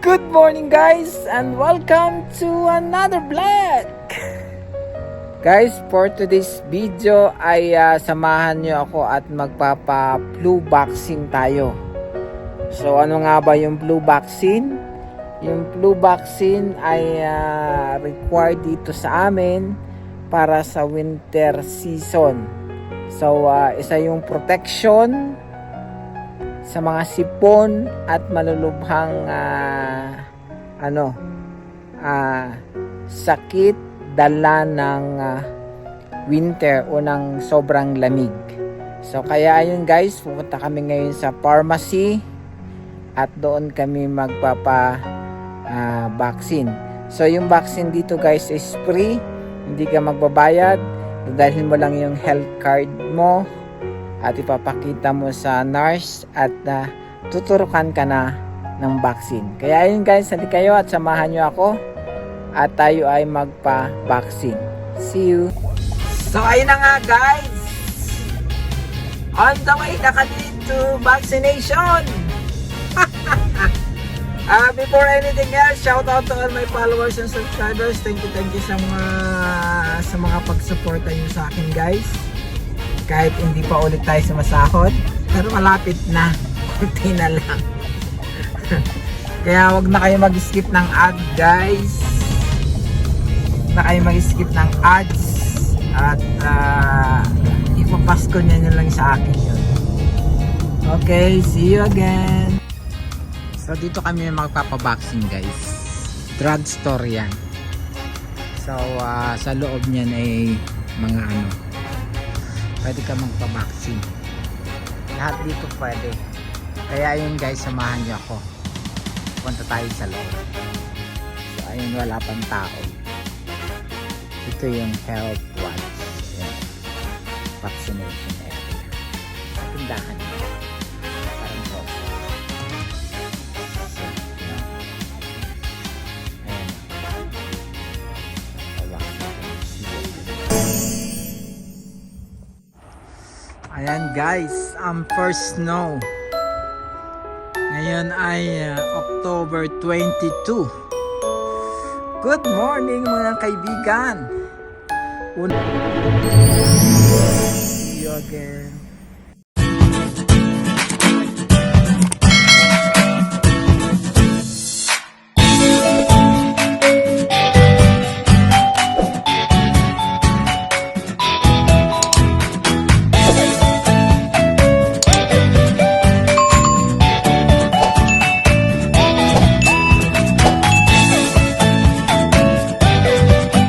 Good morning guys and welcome to another vlog. Guys, for today's video ay samahan nyo ako at magpapa-flu vaccine tayo. So ano nga ba yung flu vaccine? Yung flu vaccine ay required dito sa amin para sa winter season. So isa yung protection sa mga sipon at malulubhang sakit dala ng winter o ng sobrang lamig. So kaya ayun guys, pupunta kami ngayon sa pharmacy at doon kami magpapa vaccine. So yung vaccine dito guys is free, hindi ka magbabayad. Dadalhin mo lang yung health card mo at ipapakita mo sa nurse at tuturukan ka na ng vaccine. Kaya ayun guys, halika kayo at samahan nyo ako at tayo ay magpa-vaccine. See you! So ayun na nga guys, on the way na kami to vaccination! Before anything else, shout out to all my followers and subscribers. Thank you sa mga pag-suporta nyo sa akin guys. Kahit hindi pa ulit tayo sumasahod, pero malapit na, kunti na lang. Kaya wag na kayo mag-skip ng ad guys, wag na kayo mag-skip ng ads at ipapasko nyo lang sa akin yun. Okay, see you again. So dito kami magpapavaccine guys, drugstore yan. So sa loob niyan ay mga pwede ka magpa-vaccine. Lahat dito pwede. Kaya ayun guys, samahan niyo ako. Punta tayo sa loob. So ayun, wala pang tao. Ito yung health watch. Ayan. Vaccination area. Sa tindahan niyo. Parang so. So, yun. Ayan. Ayan guys, first snow. Ngayon ay October 22. Good morning mga kaibigan. See you again.